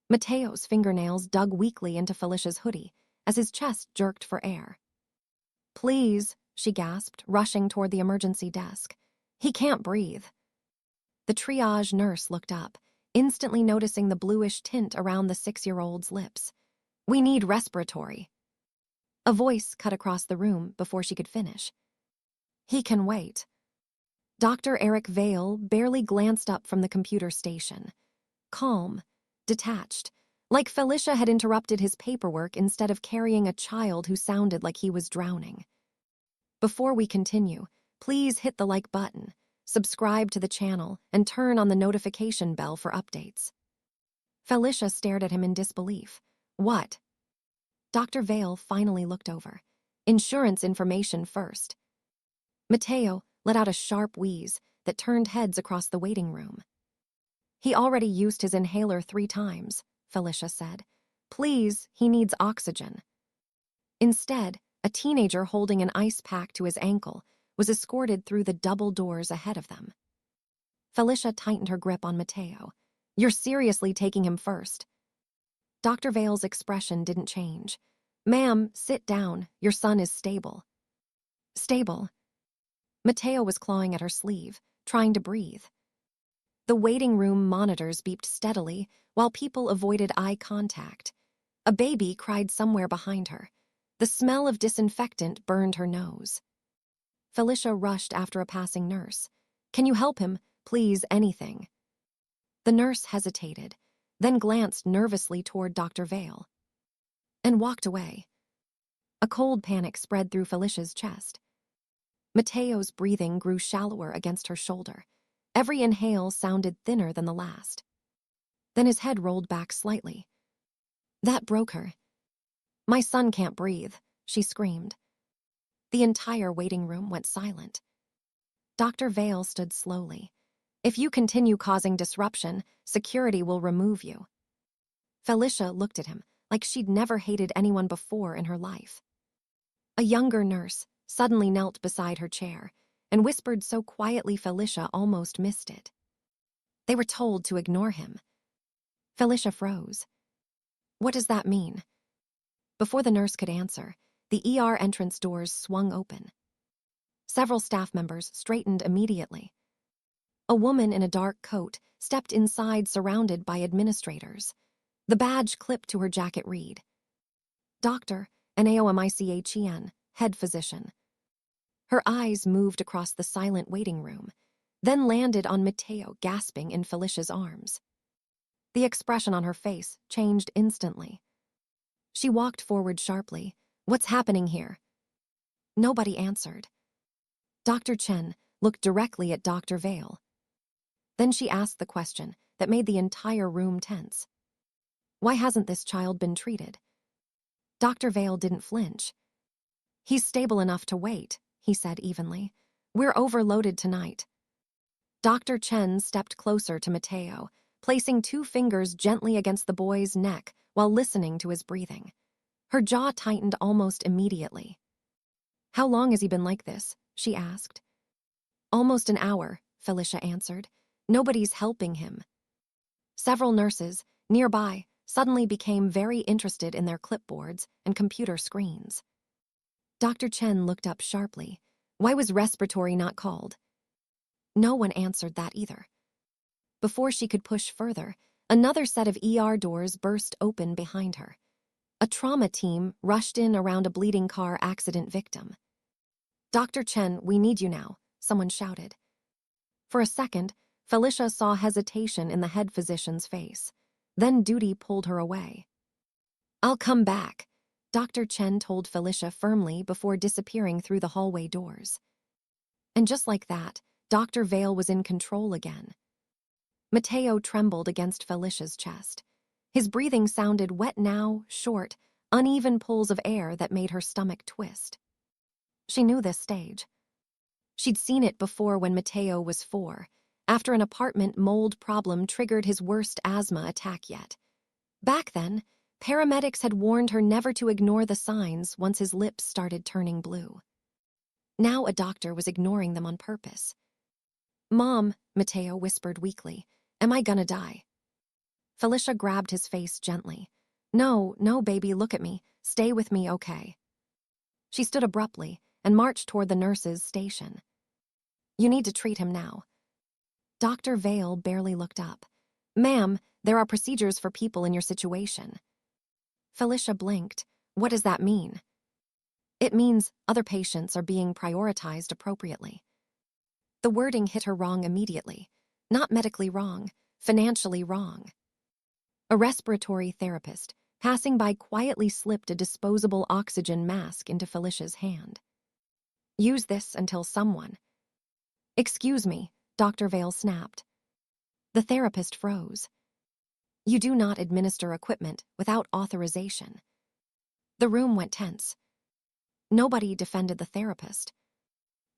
Mateo's fingernails dug weakly into Felicia's hoodie as his chest jerked for air. "Please," she gasped, rushing toward the emergency desk. "He can't breathe." The triage nurse looked up, instantly noticing the bluish tint around the 6-year-old's lips. "We need respiratory." A voice cut across the room before she could finish. "He can wait." Dr. Eric Vale barely glanced up from the computer station. Calm, detached, like Felicia had interrupted his paperwork instead of carrying a child who sounded like he was drowning. Before we continue, please hit the like button, subscribe to the channel, and turn on the notification bell for updates. Felicia stared at him in disbelief. "What?" Dr. Vale finally looked over. "Insurance information first." Mateo let out a sharp wheeze that turned heads across the waiting room. "He already used his inhaler 3 times, Felicia said. "Please, he needs oxygen." Instead, a teenager holding an ice pack to his ankle was escorted through the double doors ahead of them. Felicia tightened her grip on Mateo. "You're seriously taking him first." Dr. Vale's expression didn't change. "Ma'am, sit down. Your son is stable." "Stable?" Mateo was clawing at her sleeve, trying to breathe. The waiting room monitors beeped steadily while people avoided eye contact. A baby cried somewhere behind her. The smell of disinfectant burned her nose. Felicia rushed after a passing nurse. "Can you help him? Please, anything." The nurse hesitated, then glanced nervously toward Dr. Vale, and walked away. A cold panic spread through Felicia's chest. Mateo's breathing grew shallower against her shoulder. Every inhale sounded thinner than the last. Then his head rolled back slightly. That broke her. "My son can't breathe," she screamed. The entire waiting room went silent. Dr. Vale stood slowly. "If you continue causing disruption, security will remove you." Felicia looked at him like she'd never hated anyone before in her life. A younger nurse suddenly knelt beside her chair and whispered so quietly Felicia almost missed it. "They were told to ignore him." Felicia froze. "What does that mean?" Before the nurse could answer, the ER entrance doors swung open. Several staff members straightened immediately. A woman in a dark coat stepped inside surrounded by administrators. The badge clipped to her jacket read, "Dr. Naomichen, head physician." Her eyes moved across the silent waiting room, then landed on Mateo gasping in Felicia's arms. The expression on her face changed instantly. She walked forward sharply. "What's happening here?" Nobody answered. Dr. Chen looked directly at Dr. Vale. Then she asked the question that made the entire room tense. "Why hasn't this child been treated?" Dr. Vale didn't flinch. "He's stable enough to wait," he said evenly. "We're overloaded tonight." Dr. Chen stepped closer to Mateo, placing 2 fingers gently against the boy's neck while listening to his breathing. Her jaw tightened almost immediately. "How long has he been like this?" she asked. "Almost an hour," Felicia answered. "Nobody's helping him." Several nurses nearby suddenly became very interested in their clipboards and computer screens. Dr. Chen looked up sharply. "Why was respiratory not called?" No one answered that either. Before she could push further, another set of ER doors burst open behind her. A trauma team rushed in around a bleeding car accident victim. "Dr. Chen, we need you now," someone shouted. For a second, Felicia saw hesitation in the head physician's face. Then duty pulled her away. "I'll come back," Dr. Chen told Felicia firmly before disappearing through the hallway doors. And just like that, Dr. Vale was in control again. Mateo trembled against Felicia's chest. His breathing sounded wet now, short, uneven pulls of air that made her stomach twist. She knew this stage. She'd seen it before when Mateo was 4, after an apartment mold problem triggered his worst asthma attack yet. Back then, paramedics had warned her never to ignore the signs once his lips started turning blue. Now a doctor was ignoring them on purpose. "Mom," Mateo whispered weakly, "am I gonna die?" Felicia grabbed his face gently. No, no, baby, look at me. Stay with me, okay? She stood abruptly and marched toward the nurse's station. You need to treat him now. Dr. Vale barely looked up. Ma'am, there are procedures for people in your situation. Felicia blinked. What does that mean? It means other patients are being prioritized appropriately. The wording hit her wrong immediately. Not medically wrong, financially wrong. A respiratory therapist, passing by, quietly slipped a disposable oxygen mask into Felicia's hand. Use this until someone. Excuse me, Dr. Vale snapped. The therapist froze. You do not administer equipment without authorization. The room went tense. Nobody defended the therapist.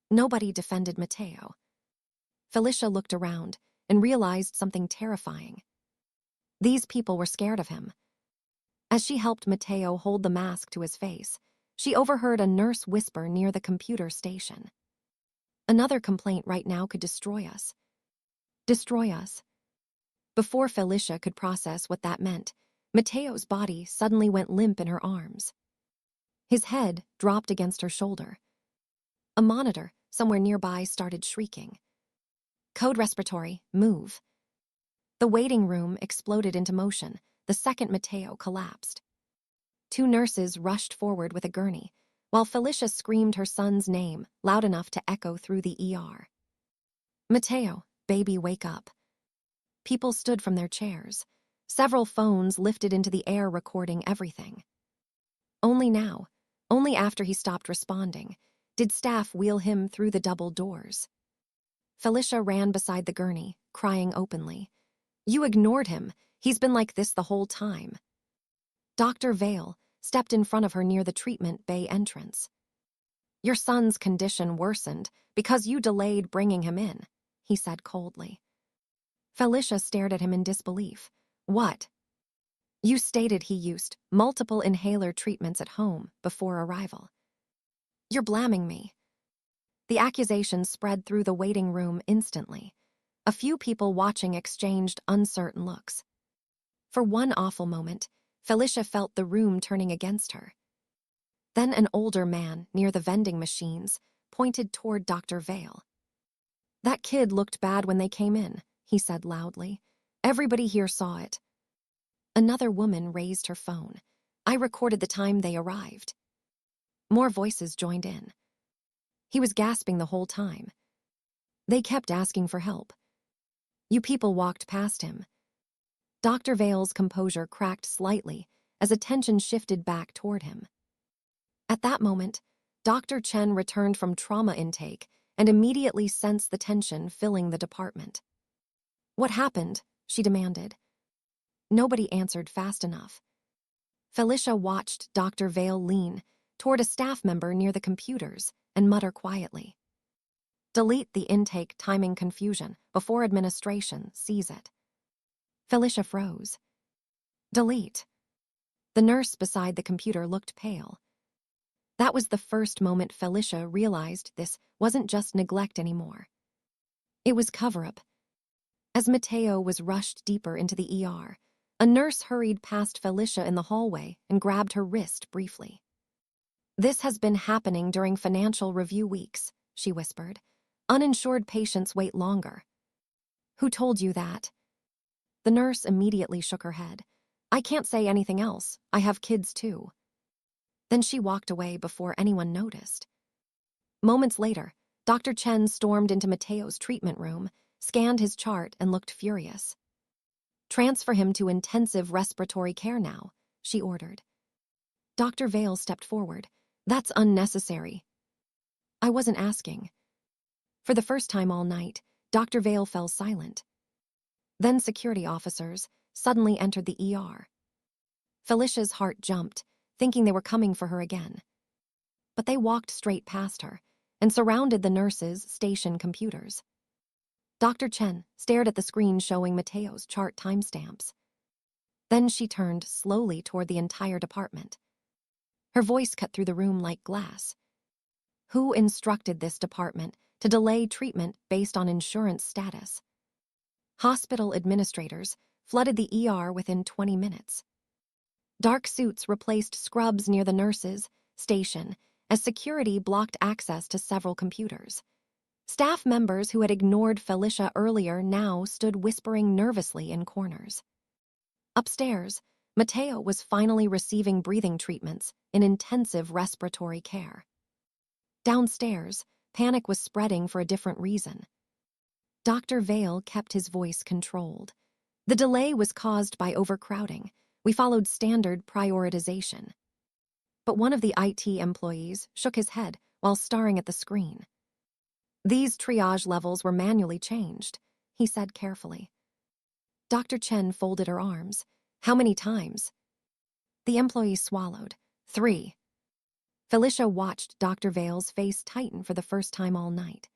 Nobody defended Mateo. Felicia looked around and realized something terrifying. These people were scared of him. As she helped Mateo hold the mask to his face, she overheard a nurse whisper near the computer station. Another complaint right now could destroy us. Destroy us. Before Felicia could process what that meant, Mateo's body suddenly went limp in her arms. His head dropped against her shoulder. A monitor somewhere nearby started shrieking. Code respiratory, move. The waiting room exploded into motion the second Mateo collapsed. Two nurses rushed forward with a gurney, while Felicia screamed her son's name loud enough to echo through the ER. Mateo, baby, wake up. People stood from their chairs. Several phones lifted into the air recording everything. Only now, only after he stopped responding, did staff wheel him through the double doors. Felicia ran beside the gurney, crying openly. You ignored him. He's been like this the whole time. Dr. Vale stepped in front of her near the treatment bay entrance. Your son's condition worsened because you delayed bringing him in, he said coldly. Felicia stared at him in disbelief. What? You stated he used multiple inhaler treatments at home before arrival. You're blaming me. The accusation spread through the waiting room instantly. A few people watching exchanged uncertain looks. For one awful moment, Felicia felt the room turning against her. Then an older man near the vending machines pointed toward Dr. Vale. That kid looked bad when they came in, he said loudly. Everybody here saw it. Another woman raised her phone. I recorded the time they arrived. More voices joined in. He was gasping the whole time. They kept asking for help. You people walked past him. Dr. Vale's composure cracked slightly as attention shifted back toward him. At that moment, Dr. Chen returned from trauma intake and immediately sensed the tension filling the department. What happened? She demanded. Nobody answered fast enough. Felicia watched Dr. Vale lean toward a staff member near the computers and mutter quietly. Delete the intake timing confusion before administration sees it. Felicia froze. Delete. The nurse beside the computer looked pale. That was the first moment Felicia realized this wasn't just neglect anymore. It was cover-up. As Mateo was rushed deeper into the ER, a nurse hurried past Felicia in the hallway and grabbed her wrist briefly. This has been happening during financial review weeks, she whispered. Uninsured patients wait longer. Who told you that? The nurse immediately shook her head. I can't say anything else. I have kids too. Then she walked away before anyone noticed. Moments later, Dr. Chen stormed into Mateo's treatment room, scanned his chart, and looked furious. Transfer him to intensive respiratory care now, she ordered. Dr. Vale stepped forward. That's unnecessary. I wasn't asking. For the first time all night, Dr. Vale fell silent. Then security officers suddenly entered the ER. Felicia's heart jumped, thinking they were coming for her again. But they walked straight past her and surrounded the nurses' station computers. Dr. Chen stared at the screen showing Mateo's chart timestamps. Then she turned slowly toward the entire department. Her voice cut through the room like glass. Who instructed this department to delay treatment based on insurance status? Hospital administrators flooded the ER within 20 minutes. Dark suits replaced scrubs near the nurses' station as security blocked access to several computers. Staff members who had ignored Felicia earlier now stood whispering nervously in corners. Upstairs, Mateo was finally receiving breathing treatments in intensive respiratory care. Downstairs, panic was spreading for a different reason. Dr. Vale kept his voice controlled. The delay was caused by overcrowding. We followed standard prioritization. But one of the IT employees shook his head while staring at the screen. These triage levels were manually changed, he said carefully. Dr. Chen folded her arms. How many times? The employee swallowed. 3. Felicia watched Dr. Vale's face tighten for the first time all night.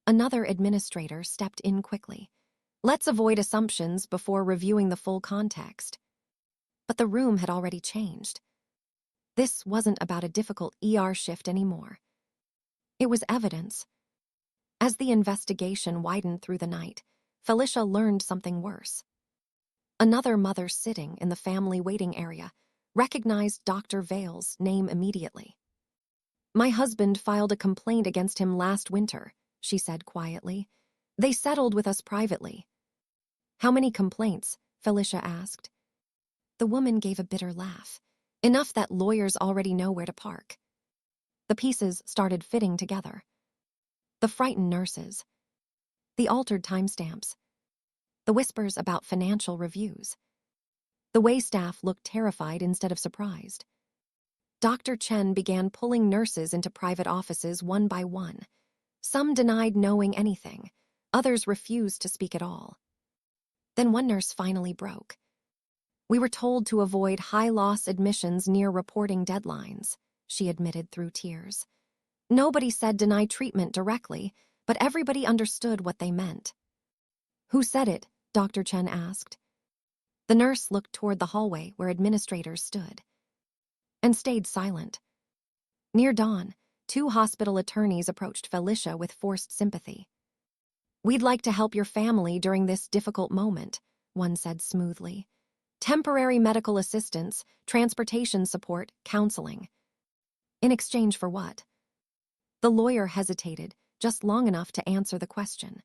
Another administrator stepped in quickly. Let's avoid assumptions before reviewing the full context. But the room had already changed. This wasn't about a difficult ER shift anymore. It was evidence. As the investigation widened through the night, Felicia learned something worse. Another mother sitting in the family waiting area recognized Dr. Vale's name immediately. My husband filed a complaint against him last winter, she said quietly. They settled with us privately. How many complaints? Felicia asked. The woman gave a bitter laugh. Enough that lawyers already know where to park. The pieces started fitting together. The frightened nurses. The altered timestamps. The whispers about financial reviews. The way staff looked terrified instead of surprised. Dr. Chen began pulling nurses into private offices one by one. Some denied knowing anything. Others refused to speak at all. Then one nurse finally broke. We were told to avoid high-loss admissions near reporting deadlines, she admitted through tears. Nobody said deny treatment directly, but everybody understood what they meant. Who said it? Dr. Chen asked. The nurse looked toward the hallway where administrators stood. And stayed silent. Near dawn, 2 hospital attorneys approached Felicia with forced sympathy. We'd like to help your family during this difficult moment, one said smoothly. Temporary medical assistance, transportation support, counseling. In exchange for what? The lawyer hesitated, just long enough to answer the question.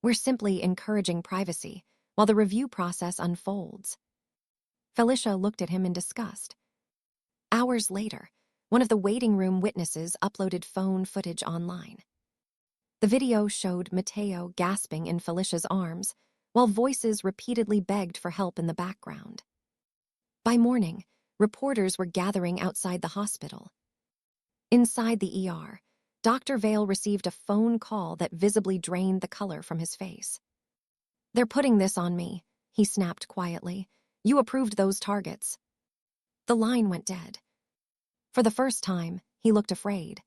We're simply encouraging privacy while the review process unfolds. Felicia looked at him in disgust. Hours later, one of the waiting room witnesses uploaded phone footage online. The video showed Mateo gasping in Felicia's arms, while voices repeatedly begged for help in the background. By morning, reporters were gathering outside the hospital. Inside the ER, Dr. Vale received a phone call that visibly drained the color from his face. They're putting this on me, he snapped quietly. You approved those targets. The line went dead. For the first time, he looked afraid.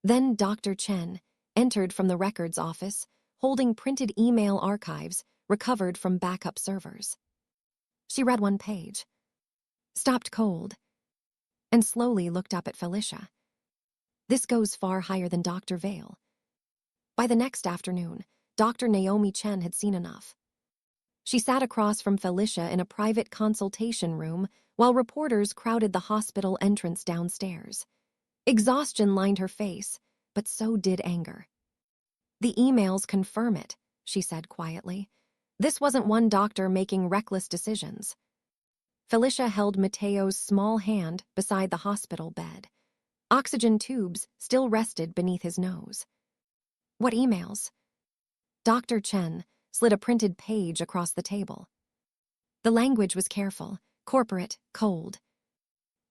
Then Dr. Chen entered from the records office, holding printed email archives recovered from backup servers. She read one page, stopped cold, and slowly looked up at Felicia. This goes far higher than Dr. Vale. By the next afternoon, Dr. Naomi Chen had seen enough. She sat across from Felicia in a private consultation room while reporters crowded the hospital entrance downstairs. Exhaustion lined her face, but so did anger. The emails confirm it, she said quietly. This wasn't one doctor making reckless decisions. Felicia held Mateo's small hand beside the hospital bed. Oxygen tubes still rested beneath his nose. What emails? Dr. Chen slid a printed page across the table. The language was careful, corporate, cold.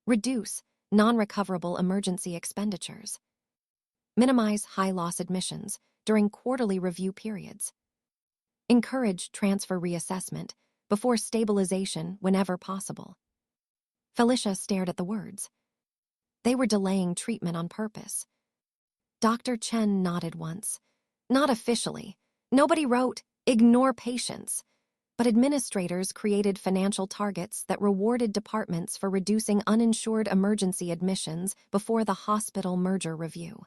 Reduce non-recoverable emergency expenditures. Minimize high-loss admissions during quarterly review periods. Encourage transfer reassessment before stabilization whenever possible. Felicia stared at the words. They were delaying treatment on purpose. Dr. Chen nodded once. Not officially. Nobody wrote, ignore patients. But administrators created financial targets that rewarded departments for reducing uninsured emergency admissions before the hospital merger review.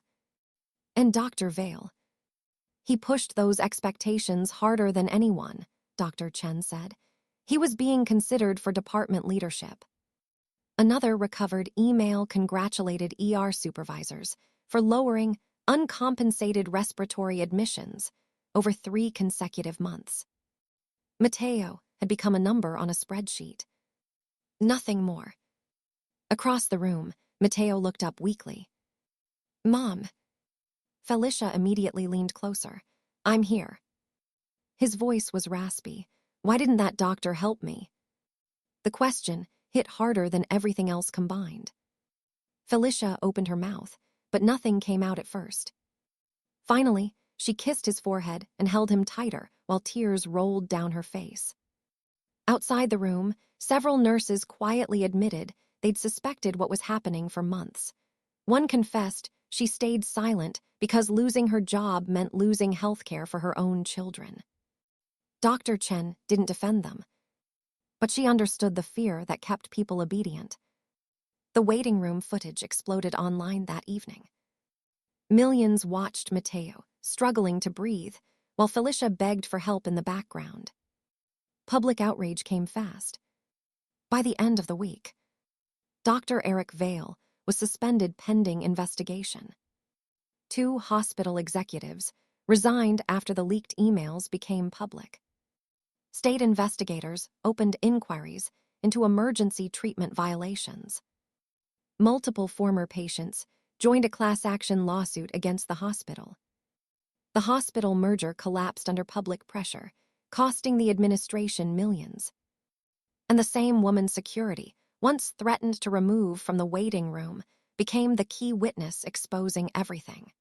And Dr. Vale. He pushed those expectations harder than anyone, Dr. Chen said. He was being considered for department leadership. Another recovered email congratulated ER supervisors for lowering uncompensated respiratory admissions over 3 consecutive months. Mateo had become a number on a spreadsheet. Nothing more. Across the room, Mateo looked up weakly. "Mom." Felicia immediately leaned closer. "I'm here." His voice was raspy. "Why didn't that doctor help me?" The question hit harder than everything else combined. Felicia opened her mouth, but nothing came out at first. Finally, she kissed his forehead and held him tighter while tears rolled down her face. Outside the room, several nurses quietly admitted they'd suspected what was happening for months. One confessed she stayed silent because losing her job meant losing health care for her own children. Dr. Chen didn't defend them, but she understood the fear that kept people obedient. The waiting room footage exploded online that evening. Millions watched Mateo, struggling to breathe, while Felicia begged for help in the background. Public outrage came fast. By the end of the week, Dr. Eric Vale was suspended pending investigation. 2 hospital executives resigned after the leaked emails became public. State investigators opened inquiries into emergency treatment violations. Multiple former patients joined a class action lawsuit against the hospital. The hospital merger collapsed under public pressure, costing the administration millions. And the same woman's security, once threatened to remove from the waiting room, became the key witness exposing everything.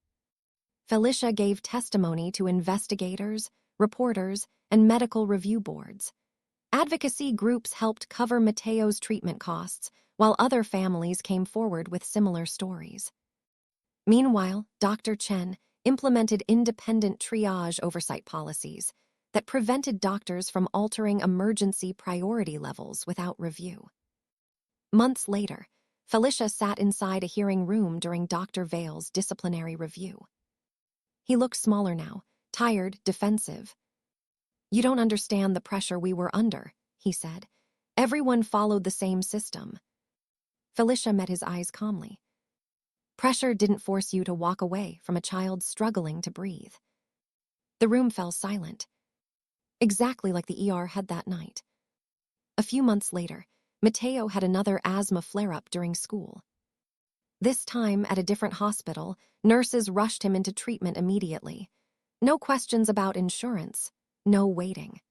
Felicia gave testimony to investigators, reporters, and medical review boards. Advocacy groups helped cover Mateo's treatment costs, while other families came forward with similar stories. Meanwhile, Dr. Chen implemented independent triage oversight policies that prevented doctors from altering emergency priority levels without review. Months later, Felicia sat inside a hearing room during Dr. Vale's disciplinary review. He looked smaller now, tired, defensive. "You don't understand the pressure we were under," he said. "Everyone followed the same system." Felicia met his eyes calmly. "Pressure didn't force you to walk away from a child struggling to breathe." The room fell silent, exactly like the ER had that night. A few months later, Mateo had another asthma flare-up during school. This time, at a different hospital, nurses rushed him into treatment immediately. No questions about insurance, no waiting.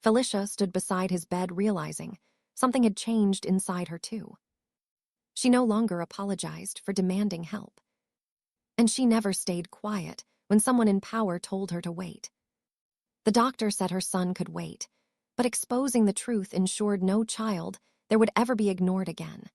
Felicia stood beside his bed realizing something had changed inside her too. She no longer apologized for demanding help. And she never stayed quiet when someone in power told her to wait. The doctor said her son could wait, but exposing the truth ensured no child there would ever be ignored again.